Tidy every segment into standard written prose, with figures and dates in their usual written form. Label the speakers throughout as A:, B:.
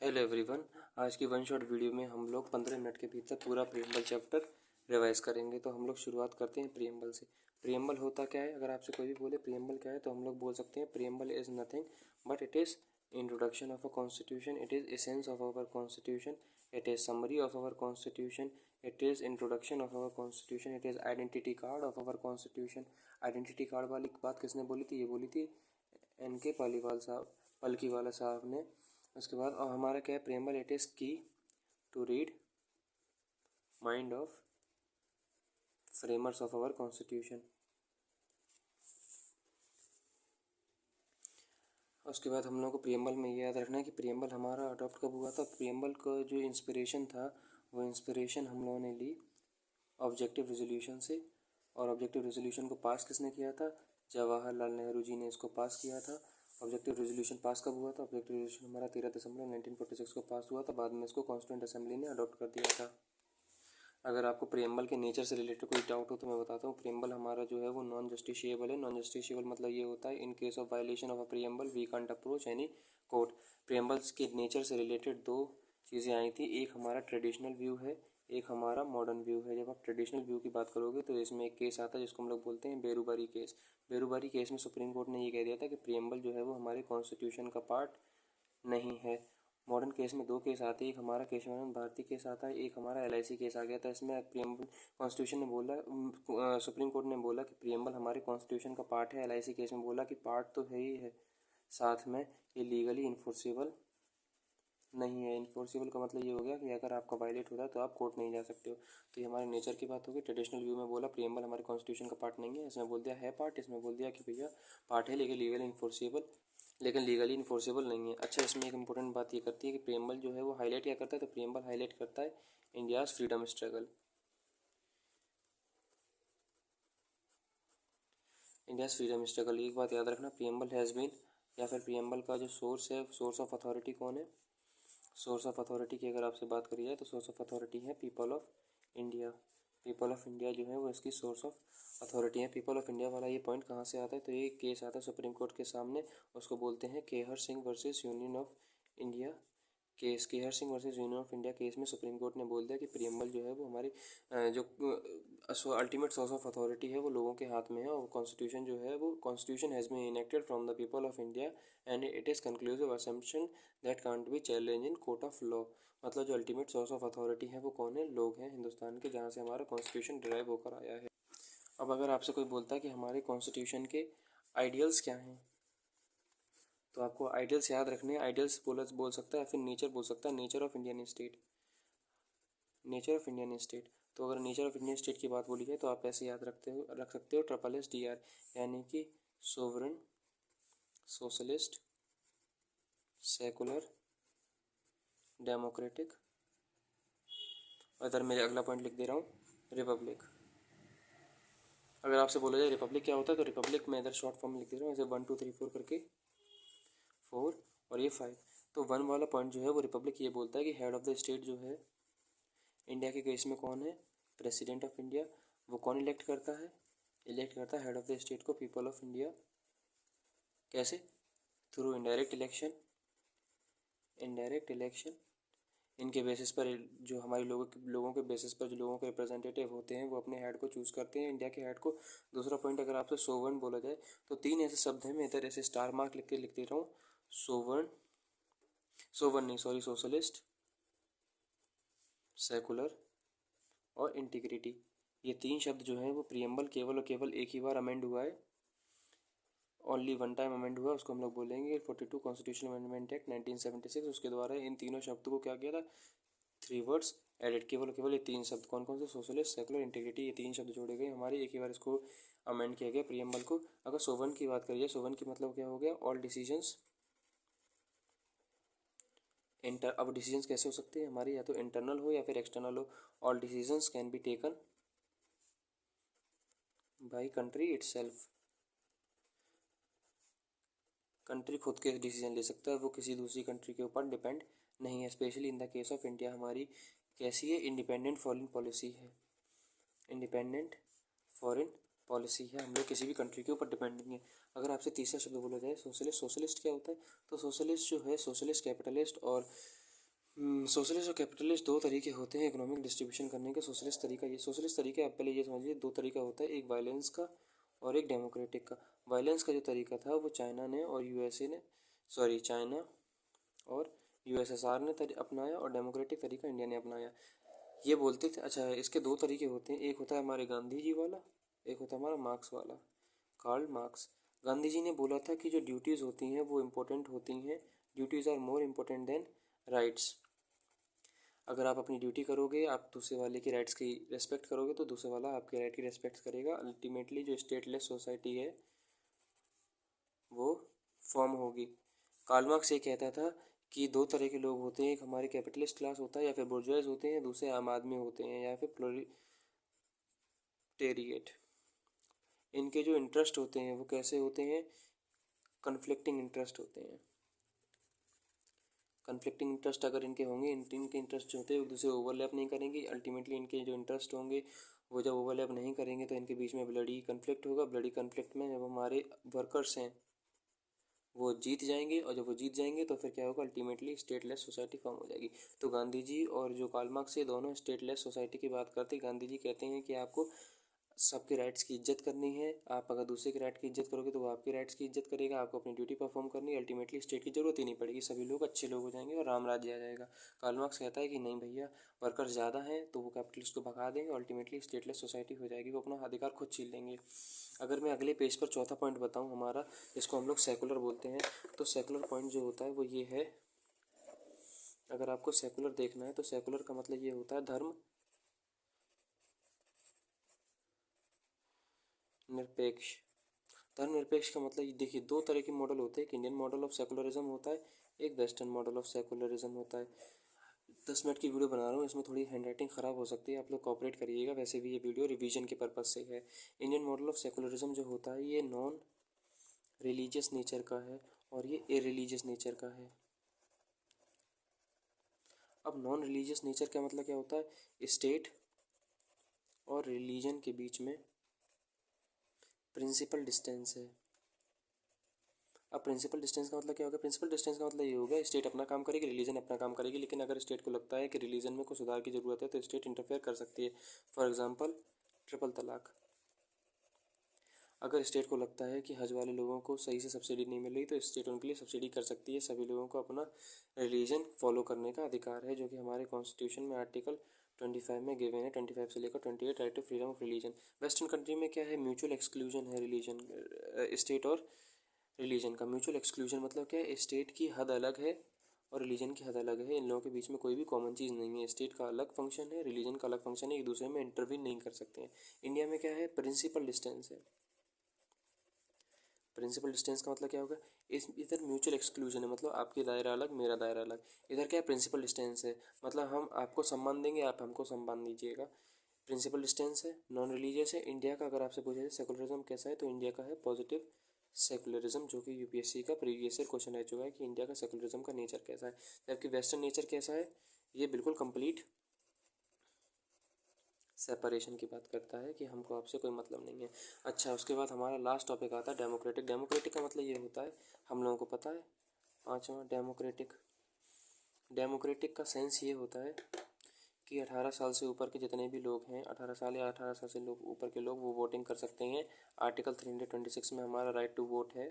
A: Hello everyone. आज की one shot video में हम लोग 15 मिनट के भीतर पूरा प्रियम्बल चैप्टर रिवाइज करेंगे। तो हम लोग शुरुआत करते हैं प्रियम्बल से। प्रियम्बल होता क्या है? अगर आपसे कोई भी बोले प्रियम्बल क्या है तो हम लोग बोल सकते हैं preamble is nothing but it is introduction of a constitution, it is essence of our constitution, it is summary of our constitution, it is introduction of our constitution, it is identity card of our constitution. Identity card वाली बात किसने बोली थी? ये बोली थी N के पलकीवाला साहब ने। उसके बाद अब हमारा क्या है? Preamble it is key to read mind of framers of our constitution. उसके बाद हम लोग को प्रियम्बल में ये याद रखना है कि प्रियम्बल हमारा अडॉप्ट कब हुआ था। प्रियम्बल का जो इंस्पिरेशन था वो इंस्पिरेशन हम लोगों ने ली ऑब्जेक्टिव रेजोल्यूशन से। और ऑब्जेक्टिव रेजोल्यूशन को पास किसने किया था? जवाहरलाल नेहरू जी ने इसको पास किया था। ऑब्जेक्टिव रेजोल्यूशन पास कब हुआ था? ऑब्जेक्टिव रेजोल्यूशन हमारा 13 दिसंबर 1946 को पास हुआ था। बाद में इसको कॉन्स्टिट्यूंट असेंबली ने अडॉप्ट कर दिया था। अगर आपको प्रियम्बल के नेचर से रिलेटेड कोई डाउट हो तो मैं बताता हूँ। प्रियम्बल हमारा जो है वो नॉन जस्टिशिएबल है। नॉन जस्टिशिएबल मतलब ये होता है in case of violation of a preamble we can't approach any court. Preambles के नेचर से रिलेटेड दो चीज़ें आई थी, एक हमारा ट्रेडिशनल व्यू है, एक हमारा मॉडर्न व्यू है। जब आप ट्रेडिशनल व्यू की बात करोगे तो इसमें एक केस आता है जिसको हम लोग बोलते हैं बेरूबारी केस। बेरूबारी केस में सुप्रीम कोर्ट ने ये कह दिया था कि प्रियम्बल जो है वो हमारे कॉन्स्टिट्यूशन का पार्ट नहीं है। मॉडर्न केस में दो केस आते हैं, एक हमारा केशवानंद भारती केस आता है, एक हमारा एलआईसी केस आ गया था। इसमें प्रियम्बल कॉन्स्टिट्यूशन ने बोला, सुप्रीम कोर्ट ने बोला कि प्रियम्बल हमारे कॉन्स्टिट्यूशन का पार्ट है। एलआईसी केस में बोला कि पार्ट तो है ही है, साथ में ये लीगली इन्फोर्सेबल नहीं है। इन्फोर्सेबल का मतलब ये हो गया कि अगर आपका वायलेट होता है तो आप कोर्ट नहीं जा सकते हो। तो ये हमारे नेचर की बात होगी। ट्रेडिशनल व्यू में बोला प्रियम्बल हमारे कॉन्स्टिट्यूशन का पार्ट नहीं है, इसमें बोल दिया है पार्ट, इसमें बोल दिया कि भैया पार्ट है लेकिन लीगली इन्फोर्सेबल नहीं है। अच्छा, इसमें एक इंपॉर्टेंट बात ये करती है कि प्रियम्बल जो है वो हाईलाइट क्या करता है? तो प्रियम्बल हाईलाइट करता है India's freedom struggle. India's freedom struggle. एक बात याद रखना, प्रियम्बल हैज़ बीन या फिर प्रियम्बल का जो सोर्स है, सोर्स ऑफ अथॉरिटी कौन है? सोर्स ऑफ अथॉरिटी की अगर आपसे बात करी जाए तो सोर्स ऑफ अथॉरिटी है people of India. People of India जो है वो इसकी सोर्स ऑफ अथॉरिटी है। पीपल ऑफ इंडिया वाला ये पॉइंट कहाँ से आता है? तो ये केस आता है सुप्रीम कोर्ट के सामने, उसको बोलते हैं Kehar Singh versus union of India case. Kehar Singh versus union of India case में सुप्रीम कोर्ट ने बोल दिया कि प्रियम्बल जो है वो हमारी जो अल्टीमेट सोर्स ऑफ अथॉरिटी है वो लोगों के हाथ में है। और कॉन्स्टिट्यूशन जो है वो constitution has been enacted from the people of India and it is conclusive assumption that can't be challenge in court of law. मतलब जो अल्टीमेट सोर्स ऑफ अथॉरिटी है वो कौन है? लोग हैं हिंदुस्तान के, जहाँ से हमारा कॉन्स्टिट्यूशन डिराइव होकर आया है। अब अगर आपसे कोई बोलता है कि हमारे कॉन्स्टिट्यूशन के आइडियल्स क्या हैं, तो आपको आइडियल्स याद रखने हैं। आइडियल्स बोल सकता है या फिर नेचर बोल सकता है, nature of Indian state. Nature of Indian state. तो अगर नेचर ऑफ इंडियन स्टेट की बात बोली जाए तो आप ऐसे याद रख सकते हो SSDR, यानी कि सोवरन, सोशलिस्ट, सेकुलर, डेमोक्रेटिक। और इधर मैं अगला पॉइंट लिख दे रहा हूँ रिपब्लिक। अगर आपसे बोला जाए रिपब्लिक क्या होता है तो रिपब्लिक में इधर शॉर्ट फॉर्म में लिख दे रहा हूँ, जैसे 1 2 3 4 करके 4 और ये 5। तो 1 वाला पॉइंट जो है वो रिपब्लिक ये बोलता है कि हेड ऑफ द स्टेट जो है इंडिया के केस में कौन है? President of India. वो कौन इलेक्ट करता है? इलेक्ट करता है हेड ऑफ द स्टेट को पीपल ऑफ इंडिया। कैसे? Through indirect election. Indirect election इनके बेसिस पर जो हमारे लोगों के बेसिस पर जो लोगों के रिप्रेजेंटेटिव होते हैं वो अपने हेड को चूज़ करते हैं, इंडिया के हेड को। दूसरा पॉइंट, अगर आपसे सोवर्ण बोला जाए तो 3 ऐसे शब्द हैं, मैं इधर ऐसे स्टार मार्क लिख दे रहा हूँ। सोवर्ण, सोवर्ण नहीं सॉरी, सोशलिस्ट, सेकुलर और इंटीग्रिटी। ये 3 शब्द जो हैं वो प्रियम्बल केवल और केवल एक ही बार अमेंड हुआ है, ओनली वन टाइम अमेंड हुआ, उसको हम लोग बोलेंगे 42 कॉन्स्टिट्यूशनल अमेंडमेंट एक्ट 1976। उसके द्वारा इन तीनों शब्द को क्या किया था? 3 वर्ड्स एडिट। केवल ये 3 शब्द कौन कौन से? Socialist, secular, integrity. ये 3 शब्द जोड़े गए हमारे, एक ही बार इसको अमेंड किया गया प्रियम्बल को। अगर सोवन की बात करिए, सोवन की मतलब क्या हो गया? ऑल डिसीजंस अब डिसीजंस कैसे हो सकते हैं हमारे? या तो इंटरनल हो या फिर एक्सटर्नल हो। All decisions can be taken by country itself. Country खुद के डिसीजन ले सकता है, वो किसी दूसरी कंट्री के ऊपर डिपेंड नहीं है। Specially in the case of India हमारी कैसी है? इंडिपेंडेंट फॉरेन पॉलिसी है। इंडिपेंडेंट फॉरेन पॉलिसी है, हम लोग किसी भी कंट्री के ऊपर डिपेंड नहीं है। अगर आपसे तीसरा शब्द बोला जाए सोशलिस्ट, सोशलिस्ट क्या होता है? तो सोशलिस्ट जो है, सोशलिस्ट कैपिटलिस्ट और सोशलिस्ट और कैपिटलिस्ट दो तरीके होते हैं इकोनॉमिक डिस्ट्रीब्यूशन करने के। सोशलिस्ट तरीका आप पहले ये समझिए, दो तरीका होता है, एक वायलेंस का और एक डेमोक्रेटिक का। वायलेंस का जो तरीका था वो चाइना ने और यूएसए ने, सॉरी चाइना और यूएसएसआर ने अपनाया, और डेमोक्रेटिक तरीका इंडिया ने अपनाया। ये बोलते थे, अच्छा इसके दो तरीके होते हैं, एक होता है हमारे गांधी जी वाला, एक होता है हमारा मार्क्स वाला, कार्ल मार्क्स। गांधी जी ने बोला था कि जो ड्यूटीज़ होती हैं वो इम्पोर्टेंट होती हैं, duties are more important than rights. अगर आप अपनी ड्यूटी करोगे, आप दूसरे वाले की राइट्स की रेस्पेक्ट करोगे, तो दूसरे वाला आपके राइट की रेस्पेक्ट करेगा। अल्टीमेटली जो स्टेटलेस सोसाइटी है वो फॉर्म होगी। कार्ल मार्क्स ये कहता था कि दो तरह के लोग होते हैं, एक हमारे कैपिटलिस्ट क्लास होता है या फिर बुर्जुआज होते हैं, दूसरे आम आदमी होते हैं या फिर प्रोलेटेरिएट। इनके जो इंटरेस्ट होते हैं वो कैसे होते हैं, कन्फ्लिक्टिंग इंटरेस्ट होते हैं। कन्फ्लिक्टिंग इंटरेस्ट अगर इनके होंगे, इनके इंटरेस्ट जो होते हैं एक दूसरे ओवरलैप नहीं करेंगे। अल्टीमेटली इनके जो इंटरेस्ट होंगे वो जब ओवरलैप नहीं करेंगे तो इनके बीच में ब्लडी कन्फ्लिक्ट होगा। ब्लडी कन्फ्लिक्ट में जब हमारे वर्कर्स हैं वो जीत जाएंगे, और जब वो जीत जाएंगे तो फिर क्या होगा, अल्टीमेटली स्टेटलेस सोसाइटी फॉर्म हो जाएगी। तो गांधी जी और जो कार्ल मार्क्स, ये दोनों स्टेटलेस सोसाइटी की बात करते हैं। गांधी जी कहते हैं कि आपको सबके राइट्स की इज्जत करनी है, आप अगर दूसरे के राइट की इज्जत करोगे तो वो आपके राइट्स की इज्जत करेगा, आपको अपनी ड्यूटी परफॉर्म करनी है, अल्टीमेटली स्टेट की जरूरत ही नहीं पड़ेगी, सभी लोग अच्छे लोग हो जाएंगे और राम राज्य आ जाएगा। कार्ल मार्क्स कहता है कि नहीं भैया, वर्कर्स ज़्यादा हैं तो वो कैपिटलिस्ट को भगा देंगे, अल्टीमेटली स्टेटलेस सोसाइटी हो जाएगी, वो अपना अधिकार खुद छीन लेंगे। अगर मैं अगले पेज पर चौथा पॉइंट बताऊँ हमारा, जिसको हम लोग सेकुलर बोलते हैं, तो सेकुलर पॉइंट जो होता है वो ये है। अगर आपको सेकुलर देखना है तो सेकुलर का मतलब ये होता है धर्म निरपेक्ष। धर्मनिरपेक्ष का मतलब देखिए, दो तरह के मॉडल होते हैं, एक इंडियन मॉडल ऑफ सेकुलरिज्म होता है, एक वेस्टर्न मॉडल ऑफ सेकुलरिज्म होता है। 10 मिनट की वीडियो बना रहा हूँ, इसमें थोड़ी हैंडराइटिंग ख़राब हो सकती है, आप लोग कॉपरेट करिएगा, वैसे भी ये वीडियो रिवीजन के पर्पज़ से है। इंडियन मॉडल ऑफ सेकुलरिज्म जो होता है ये नॉन रिलीजियस नेचर का है और ये इरिलीजियस नेचर का है। अब नॉन रिलीजियस नेचर का मतलब क्या होता है, स्टेट और रिलीजन के बीच में प्रिंसिपल डिस्टेंस है। अब प्रिंसिपल डिस्टेंस का मतलब क्या होगा, प्रिंसिपल डिस्टेंस का मतलब ये होगा, स्टेट अपना काम करेगी, रिलीजन अपना काम करेगी, लेकिन अगर स्टेट को लगता है कि रिलीजन में कुछ सुधार की ज़रूरत है तो स्टेट इंटरफेयर कर सकती है। फॉर एग्जांपल ट्रिपल तलाक। अगर स्टेट को लगता है कि हज वाले लोगों को सही से सब्सिडी नहीं मिल रही तो स्टेट उनके लिए सब्सिडी कर सकती है। सभी लोगों को अपना रिलीजन फॉलो करने का अधिकार है, जो कि हमारे कॉन्स्टिट्यूशन में आर्टिकल 25 में गिवन है, 25 से लेकर 28, right to freedom of religion. Western country में क्या है, म्यूचुअल एक्सक्लूजन है रिलीजन, स्टेट और रिलीजन का। म्यूचुअल एक्सक्लूजन मतलब क्या है, स्टेट की हद अलग है और रिलीजन की हद अलग है, इन लोगों के बीच में कोई भी कॉमन चीज़ नहीं है। स्टेट का अलग फंक्शन है, रिलीजन का अलग फंक्शन है, एक दूसरे में इंटरवीन नहीं कर सकते हैं। इंडिया में क्या है, प्रिंसिपल डिस्टेंस है। प्रिंसिपल डिस्टेंस का मतलब क्या होगा, इस इधर म्यूचुअल एक्सक्लूजन है, मतलब आपकी दायरा अलग मेरा दायरा अलग। इधर क्या है, प्रिंसिपल डिस्टेंस है, मतलब हम आपको सम्मान देंगे, आप हमको सम्मान दीजिएगा। प्रिंसिपल डिस्टेंस है, नॉन रिलीजियस है। इंडिया का अगर आपसे पूछा जाए सेकुलरिज्म कैसा है, तो इंडिया का है पॉजिटिव सेकुलरिज्म, जो कि यूपीएससी का प्रीवियस ईयर क्वेश्चन रह चुका है कि इंडिया का सेकुलरिज्म का नेचर कैसा है। जबकि वेस्टर्न नेचर कैसा है, ये बिल्कुल कंप्लीट सेपरेशन की बात करता है कि हमको आपसे कोई मतलब नहीं है। अच्छा, उसके बाद हमारा लास्ट टॉपिक आता है डेमोक्रेटिक। डेमोक्रेटिक का मतलब ये होता है, हम लोगों को पता है, पाँचवा डेमोक्रेटिक। डेमोक्रेटिक का सेंस ये होता है कि 18 साल से ऊपर के जितने भी लोग हैं, 18 साल या 18 साल से लोग ऊपर के लोग, वो वोटिंग कर सकते हैं। आर्टिकल 326 में हमारा राइट टू वोट है,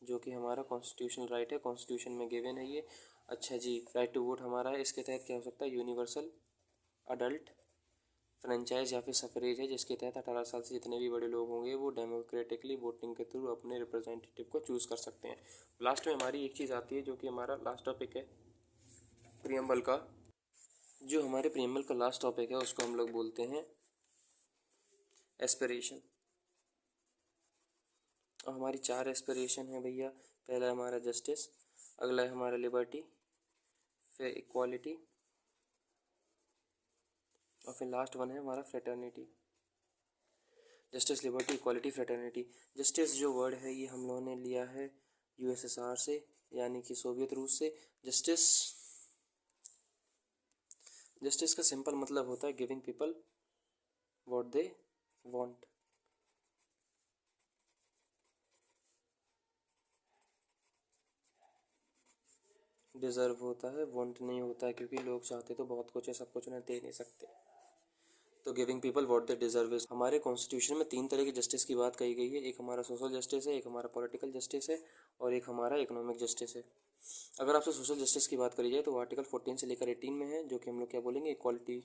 A: जो कि हमारा कॉन्स्टिट्यूशनल राइट है, कॉन्स्टिट्यूशन में गिवन है ये। अच्छा जी, राइट टू वोट हमारा है, इसके तहत क्या हो सकता है, यूनिवर्सल अडल्ट फ्रेंचाइज या फिर सफरेज है, जिसके तहत 18 साल से जितने भी बड़े लोग होंगे वो डेमोक्रेटिकली वोटिंग के थ्रू अपने रिप्रेजेंटेटिव को चूज़ कर सकते हैं। लास्ट में हमारी एक चीज़ आती है जो कि हमारा लास्ट टॉपिक है प्रियम्बल का। जो हमारे प्रियम्बल का लास्ट टॉपिक है उसको हम लोग बोलते हैं एस्पिरेशन। और हमारी 4 एस्पिरेशन है भैया। पहला है हमारा जस्टिस, अगला है हमारा लिबर्टी, फिर इक्वालिटी, और फिर लास्ट वन है हमारा fraternity. Justice, liberty, equality, fraternity. Justice जो वर्ड है ये हम लोगों ने लिया है यूएसएसआर से, यानी कि सोवियत रूस से। जस्टिस, जस्टिस का सिंपल मतलब होता है giving people what they want. Deserve होता है, वांट नहीं होता है, क्योंकि लोग चाहते तो बहुत कुछ है, सब कुछ उन्हें दे नहीं सकते। तो giving people what they deserve is. हमारे कॉन्स्टिट्यूशन में 3 तरह की जस्टिस की बात कही गई है। एक हमारा सोशल जस्टिस है, एक हमारा पॉलिटिकल जस्टिस है, और एक हमारा इकोनॉमिक जस्टिस है। अगर आपसे सोशल जस्टिस की बात करी जाए तो आर्टिकल 14 से लेकर 18 में है, जो कि हम लोग क्या बोलेंगे, इक्वालिटी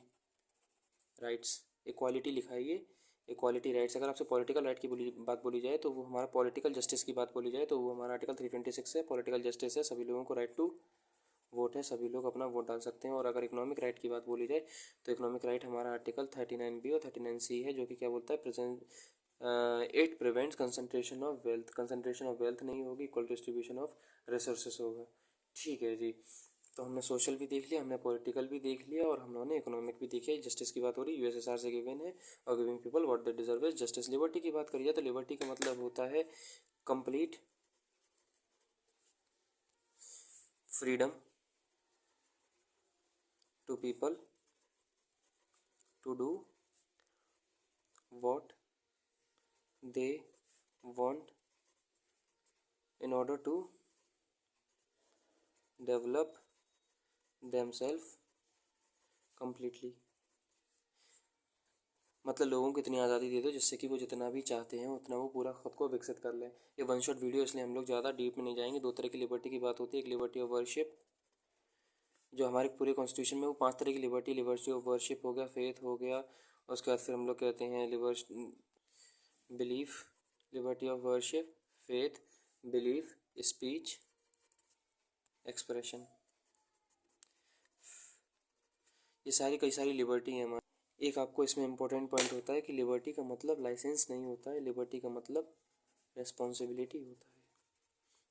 A: राइट्स। इक्वालिटी लिखा है ये, इक्वालिटी राइट्स। अगर आपसे पॉलिटिकल राइट की बात बोली जाए तो वो हमारा पॉलिटिकल जस्टिस की बात बोली जाए तो वो हमारा आर्टिकल 326 है। पॉलिटिकल जस्टिस है, सभी लोगों को राइट टू वोट है, सभी लोग अपना वोट डाल सकते हैं। और अगर इकोनॉमिक राइट की बात बोली जाए तो इकोनॉमिक राइट हमारा आर्टिकल 39B और 39C है, जो कि क्या बोलता है, present it prevents concentration of wealth. Concentration of wealth नहीं होगी, इक्वल डिस्ट्रीब्यूशन ऑफ रिसोर्सेस होगा। ठीक है जी। तो हमने सोशल भी देख लिया, हमने पॉलिटिकल भी देख लिया, और हम लोगों ने इकोनॉमिक भी देखी है। जस्टिस की बात हो रही है, यूएसएसआर से गिवन है, और giving people what they deserve is justice. Liberty की बात करी जाए तो लिबर्टी का मतलब होता है complete freedom to people to do what they want in order to develop themselves completely। मतलब लोगों को इतनी आज़ादी दे दो जिससे कि वो जितना भी चाहते हैं उतना वो पूरा खुद को विकसित कर लें। ये वन शॉट वीडियो, इसलिए हम लोग ज़्यादा डीप में नहीं जाएंगे। 2 तरह की लिबर्टी की बात होती है। एक लिबर्टी ऑफ वर्शिप, जो हमारे पूरे कॉन्स्टिट्यूशन में वो 5 तरह की लिबर्टी, लिबर्टी ऑफ वर्शिप हो गया, फेथ हो गया, उसके बाद फिर हम लोग कहते हैं belief, liberty of worship, faith, belief, speech, expression. ये सारी कई सारी लिबर्टी हैं हमारी। एक आपको इसमें इम्पोर्टेंट पॉइंट होता है कि लिबर्टी का मतलब लाइसेंस नहीं होता है, लिबर्टी का मतलब रेस्पॉन्सिबिलिटी होता है।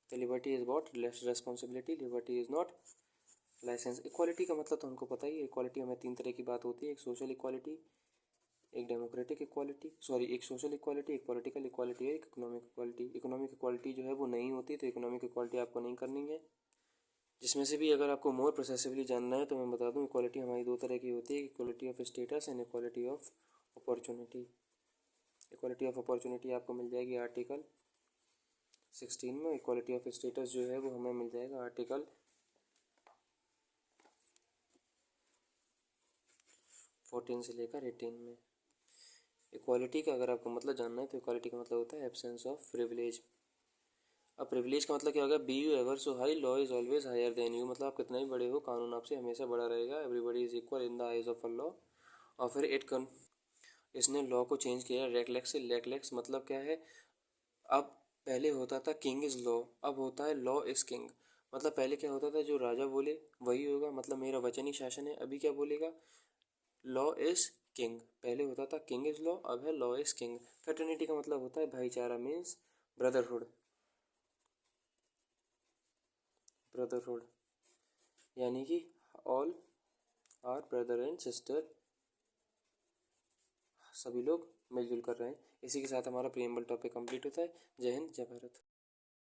A: तो liberty is what responsibility, liberty is not licence. Equality का मतलब तो हमको पता ही है। इक्वालिटी हमें 3 तरह की बात होती है, एक सोशल इक्वालिटी, एक डेमोक्रेटिक इक्वालिटी, सॉरी एक सोशल इक्वालिटी, एक पॉलिटिकल इक्वालिटी है, एक इकोनॉमिक इक्वालिटी। इकोनॉमिक इक्वालिटी जो है वो नहीं होती, तो इकोनॉमिक इक्वालिटी आपको नहीं करनी है। जिसमें से भी अगर आपको मोर प्रोसेसिवली जानना है तो मैं बता दूं, इक्वालिटी हमारी 2 तरह की होती है, equality of status and equality of opportunity. Equality of opportunity आपको मिल जाएगी आर्टिकल 16 में, इक्वालिटी ऑफ स्टेटस जो है वो हमें मिल जाएगा आर्टिकल 14 से लेकर 18 में। इक्वालिटी का अगर आपको मतलब जानना है तो इक्वालिटी का मतलब होता है एब्सेंस ऑफ प्रिविलेज। अब प्रिविलेज का मतलब क्या होगा, be you ever so high, law is always higher than you. मतलब आप कितना ही बड़े हो, कानून आपसे हमेशा बड़ा रहेगा। Everybody is equal in the eyes of a law. और फिर इसने लॉ को चेंज किया रेगलेक्स से लेगलेक्स। मतलब क्या है, अब पहले होता था किंग इज लॉ, अब होता है लॉ इज किंग। मतलब पहले क्या होता था, जो राजा बोले वही होगा, मतलब मेरा वचनी शासन है। अभी क्या बोलेगा, लॉ इज किंग। पहले होता था किंग इज लॉ, अब है लॉ इज किंग। फ्रेटर्निटी का मतलब होता है भाईचारा, मीन्स ब्रदरहुड। ब्रदरहुड यानी कि all are brother and sister, सभी लोग मिलजुल कर रहे हैं। इसी के साथ हमारा प्रीएम्बल टॉपिक कंप्लीट होता है। जय हिंद, जय भारत।